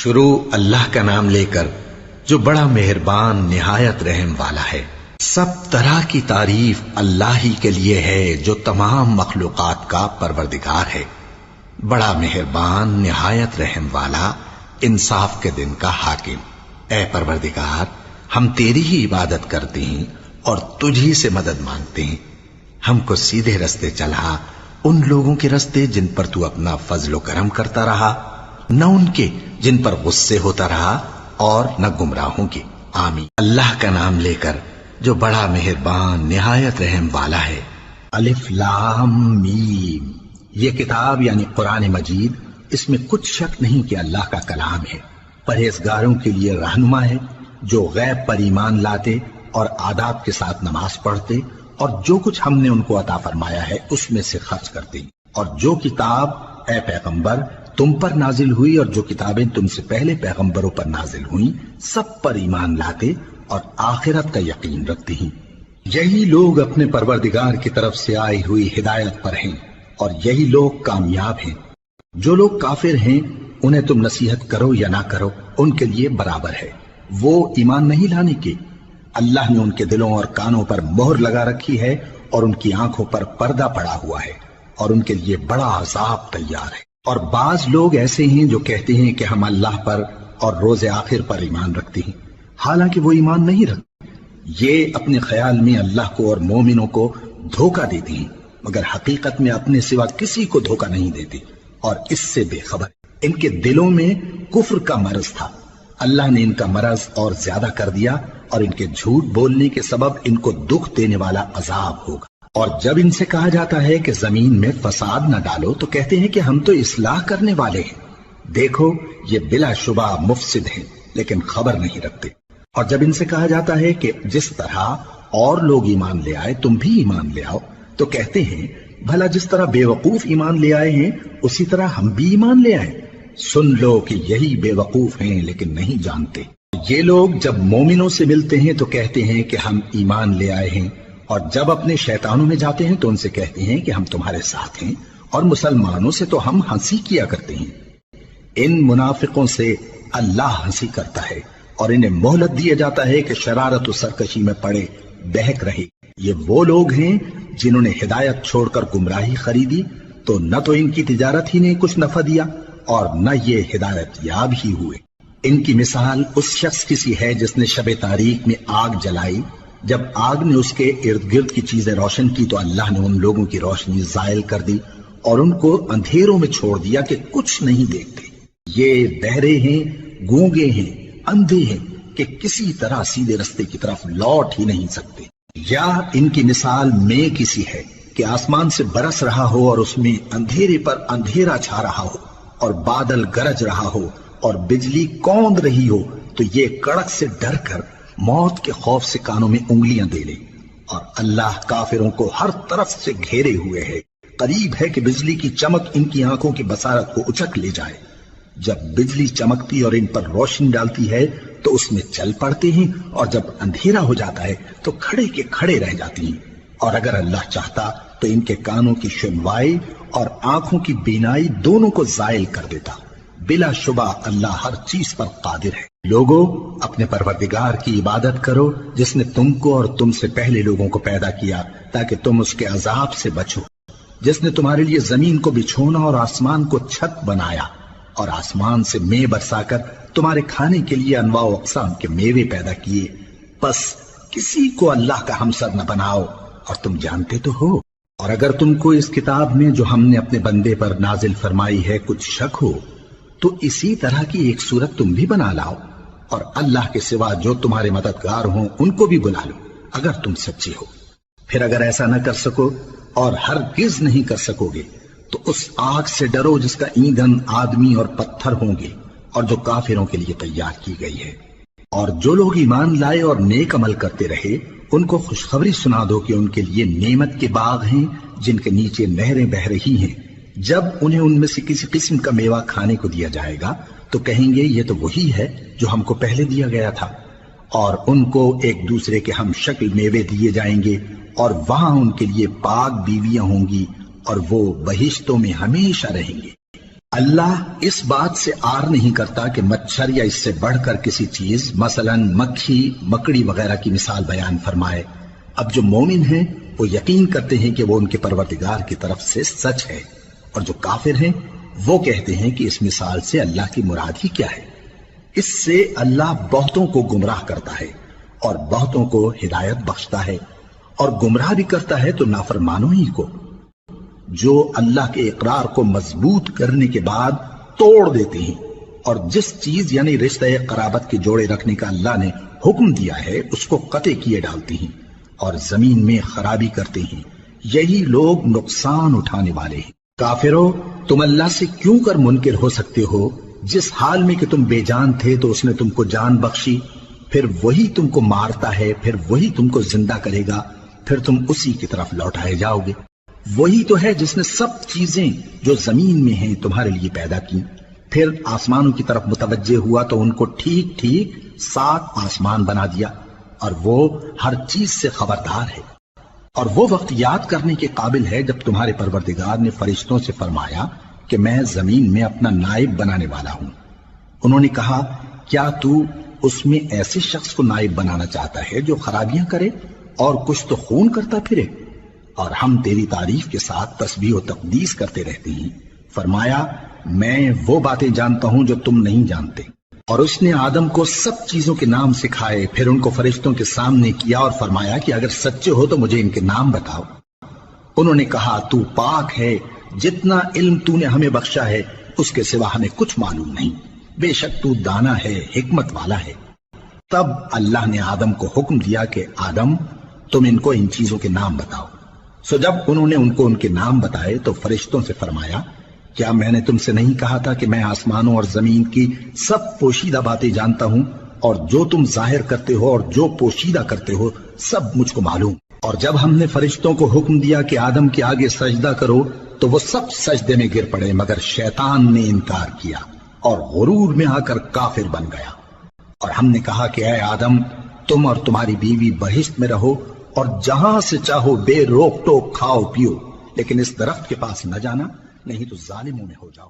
شروع اللہ کا نام لے کر جو بڑا مہربان نہایت رحم والا ہے۔ سب طرح کی تعریف اللہ ہی کے لیے ہے جو تمام مخلوقات کا پروردگار ہے، بڑا مہربان نہایت رحم والا، انصاف کے دن کا حاکم۔ اے پروردگار، ہم تیری ہی عبادت کرتے ہیں اور تجھی سے مدد مانگتے ہیں۔ ہم کو سیدھے رستے چلا، ان لوگوں کے رستے جن پر تو اپنا فضل و کرم کرتا رہا، نہ ان کے جن پر غصے ہوتا رہا، اور نہ گمراہوں کے۔ آمین۔ اللہ کا نام لے کر جو بڑا مہربان نہایت رحم والا ہے۔ الف لام میم، یہ کتاب یعنی قرآن مجید، اس میں کچھ شک نہیں کہ اللہ کا کلام ہے، پرہیزگاروں کے لیے رہنما ہے، جو غیب پر ایمان لاتے اور آداب کے ساتھ نماز پڑھتے اور جو کچھ ہم نے ان کو عطا فرمایا ہے اس میں سے خرچ کرتے ہیں، اور جو کتاب اے پیغمبر تم پر نازل ہوئی اور جو کتابیں تم سے پہلے پیغمبروں پر نازل ہوئیں سب پر ایمان لاتے اور آخرت کا یقین رکھتے ہیں۔ یہی لوگ اپنے پروردگار کی طرف سے آئی ہوئی ہدایت پر ہیں اور یہی لوگ کامیاب ہیں۔ جو لوگ کافر ہیں انہیں تم نصیحت کرو یا نہ کرو ان کے لیے برابر ہے، وہ ایمان نہیں لانے کے۔ اللہ نے ان کے دلوں اور کانوں پر مہر لگا رکھی ہے اور ان کی آنکھوں پر پردہ پڑا ہوا ہے اور ان کے لیے بڑا عذاب تیار ہے۔ اور بعض لوگ ایسے ہیں جو کہتے ہیں کہ ہم اللہ پر اور روز آخر پر ایمان رکھتے ہیں، حالانکہ وہ ایمان نہیں رکھتے۔ یہ اپنے خیال میں اللہ کو اور مومنوں کو دھوکہ دیتے ہیں، مگر حقیقت میں اپنے سوا کسی کو دھوکہ نہیں دیتے اور اس سے بے خبر۔ ان کے دلوں میں کفر کا مرض تھا، اللہ نے ان کا مرض اور زیادہ کر دیا اور ان کے جھوٹ بولنے کے سبب ان کو دکھ دینے والا عذاب ہوگا۔ اور جب ان سے کہا جاتا ہے کہ زمین میں فساد نہ ڈالو تو کہتے ہیں کہ ہم تو اصلاح کرنے والے ہیں، دیکھو یہ بلا شبہ مفسد ہیں لیکن خبر نہیں رکھتے۔ اور جب ان سے کہا جاتا ہے کہ جس طرح اور لوگ ایمان لے آئے تم بھی ایمان لے آؤ تو کہتے ہیں بھلا جس طرح بے وقوف ایمان لے آئے ہیں اسی طرح ہم بھی ایمان لے آئیں۔ سن لو کہ یہی بے وقوف ہیں لیکن نہیں جانتے۔ یہ لوگ جب مومنوں سے ملتے ہیں تو کہتے ہیں کہ ہم ایمان لے آئے ہیں، اور جب اپنے شیطانوں میں جاتے ہیں تو ان سے کہتے ہیں کہ ہم تمہارے ساتھ ہیں، اور مسلمانوں سے تو ہم ہنسی کیا کرتے ہیں۔ ان منافقوں سے اللہ ہنسی کرتا ہے اور انہیں مہلت دیا جاتا ہے کہ شرارت و سرکشی میں پڑے بہک رہے۔ یہ وہ لوگ ہیں جنہوں نے ہدایت چھوڑ کر گمراہی خریدی، تو نہ تو ان کی تجارت ہی نے کچھ نفع دیا اور نہ یہ ہدایت یاب ہی ہوئے۔ ان کی مثال اس شخص کی سی ہے جس نے شب تاریک میں آگ جلائی، جب آگ نے اس کے ارد گرد کی چیزیں روشن کی تو اللہ نے ان لوگوں کی روشنی زائل کر دی اور ان کو اندھیروں میں چھوڑ دیا کہ کچھ نہیں دیکھتے۔ یہ بہرے ہیں، گونگے ہیں، اندھے ہیں کہ کسی طرح سیدھے رستے کی طرف لوٹ ہی نہیں سکتے۔ یا ان کی مثال میں کسی ہے کہ آسمان سے برس رہا ہو اور اس میں اندھیرے پر اندھیرا چھا رہا ہو اور بادل گرج رہا ہو اور بجلی کوند رہی ہو تو یہ کڑک سے ڈر کر موت کے خوف سے کانوں میں انگلیاں دے لے۔ اور اللہ کافروں کو ہر طرف سے گھیرے ہوئے ہے، قریب ہے کہ بجلی کی چمک ان کی آنکھوں کی بصارت کو اچک لے جائے۔ جب بجلی چمکتی اور ان پر روشنی ڈالتی ہے تو اس میں چل پڑتے ہیں، اور جب اندھیرا ہو جاتا ہے تو کھڑے کے کھڑے رہ جاتی ہیں۔ اور اگر اللہ چاہتا تو ان کے کانوں کی سنوائی اور آنکھوں کی بینائی دونوں کو زائل کر دیتا۔ بلا شبہ اللہ ہر چیز پر قادر ہے۔ لوگو اپنے پروردگار کی عبادت کرو جس نے تم کو اور تم سے پہلے لوگوں کو پیدا کیا تاکہ تم اس کے عذاب سے بچو، جس نے تمہارے لیے زمین کو بچھونا اور آسمان کو چھت بنایا اور آسمان سے مے برسا کر تمہارے کھانے کے لیے انواع و اقسام کے میوے پیدا کیے۔ پس کسی کو اللہ کا ہمسر نہ بناؤ اور تم جانتے تو ہو۔ اور اگر تم کو اس کتاب میں جو ہم نے اپنے بندے پر نازل فرمائی ہے کچھ شک ہو تو اسی طرح کی ایک صورت تم بھی بنا لاؤ، اور اللہ کے سوا جو تمہارے مددگار ہوں ان کو بھی بلا لو اگر تم سچے ہو۔ پھر اگر ایسا نہ کر سکو اور ہرگز نہیں کر سکو گے تو اس آگ سے ڈرو جس کا ایندھن آدمی اور پتھر ہوں گے اور جو کافروں کے لیے تیار کی گئی ہے۔ اور جو لوگ ایمان لائے اور نیک عمل کرتے رہے ان کو خوشخبری سنا دو کہ ان کے لیے نعمت کے باغ ہیں جن کے نیچے نہریں بہہ رہی ہیں۔ جب انہیں ان میں سے کسی قسم کا میوہ کھانے کو دیا جائے گا تو کہیں گے یہ تو وہی ہے جو ہم کو پہلے دیا گیا تھا، اور ان کو ایک دوسرے کے ہم شکل میوے دیے جائیں گے اور وہاں ان کے لیے پاک بیویاں ہوں گی اور وہ بہشتوں میں ہمیشہ رہیں گے۔ اللہ اس بات سے آر نہیں کرتا کہ مچھر یا اس سے بڑھ کر کسی چیز مثلاً مکھی مکڑی وغیرہ کی مثال بیان فرمائے۔ اب جو مومن ہیں وہ یقین کرتے ہیں کہ وہ ان کے پروردگار کی طرف سے سچ ہے، اور جو کافر ہیں وہ کہتے ہیں کہ اس مثال سے اللہ کی مراد ہی کیا ہے۔ اس سے اللہ بہتوں کو گمراہ کرتا ہے اور بہتوں کو ہدایت بخشتا ہے، اور گمراہ بھی کرتا ہے تو نافرمانوں ہی کو، جو اللہ کے اقرار کو مضبوط کرنے کے بعد توڑ دیتے ہیں، اور جس چیز یعنی رشتہ قرابت کے جوڑے رکھنے کا اللہ نے حکم دیا ہے اس کو قطع کیے ڈالتے ہیں اور زمین میں خرابی کرتے ہیں۔ یہی لوگ نقصان اٹھانے والے ہیں۔ کافرو، تم اللہ سے کیوں کر منکر ہو سکتے ہو؟ جس حال میں کہ تم بے جان تھے تو اس نے تم کو جان بخشی، پھر وہی تم کو مارتا ہے، پھر وہی تم کو زندہ کرے گا، پھر تم اسی کی طرف لوٹائے جاؤ گے۔ وہی تو ہے جس نے سب چیزیں جو زمین میں ہیں تمہارے لیے پیدا کی، پھر آسمانوں کی طرف متوجہ ہوا تو ان کو ٹھیک ٹھیک 7 آسمان بنا دیا، اور وہ ہر چیز سے خبردار ہے۔ اور وہ وقت یاد کرنے کے قابل ہے جب تمہارے پروردگار نے فرشتوں سے فرمایا کہ میں زمین میں اپنا نائب بنانے والا ہوں۔ انہوں نے کہا، کیا تو اس میں ایسے شخص کو نائب بنانا چاہتا ہے جو خرابیاں کرے اور کچھ تو خون کرتا پھرے؟ اور ہم تیری تعریف کے ساتھ تسبیح و تقدیس کرتے رہتے ہیں۔ فرمایا، میں وہ باتیں جانتا ہوں جو تم نہیں جانتے۔ اور اس نے آدم کو سب چیزوں کے نام سکھائے، پھر ان کو فرشتوں کے سامنے کیا اور فرمایا کہ اگر سچے ہو تو مجھے ان کے نام بتاؤ۔ انہوں نے کہا، تو پاک ہے، جتنا علم تو نے ہمیں بخشا ہے اس کے سوا ہمیں کچھ معلوم نہیں، بے شک تو دانا ہے، حکمت والا ہے۔ تب اللہ نے آدم کو حکم دیا کہ آدم، تم ان کو ان چیزوں کے نام بتاؤ۔ سو جب انہوں نے ان کو ان کے نام بتائے تو فرشتوں سے فرمایا، کیا میں نے تم سے نہیں کہا تھا کہ میں آسمانوں اور زمین کی سب پوشیدہ باتیں جانتا ہوں، اور جو تم ظاہر کرتے ہو اور جو پوشیدہ کرتے ہو سب مجھ کو معلوم۔ اور جب ہم نے فرشتوں کو حکم دیا کہ آدم کے آگے سجدہ کرو تو وہ سب سجدے میں گر پڑے مگر شیطان نے انکار کیا اور غرور میں آ کر کافر بن گیا۔ اور ہم نے کہا کہ اے آدم، تم اور تمہاری بیوی بہشت میں رہو اور جہاں سے چاہو بے روک ٹوک کھاؤ پیو، لیکن اس درخت کے پاس نہ جانا، نہیں تو ظالموں میں ہو جاؤ۔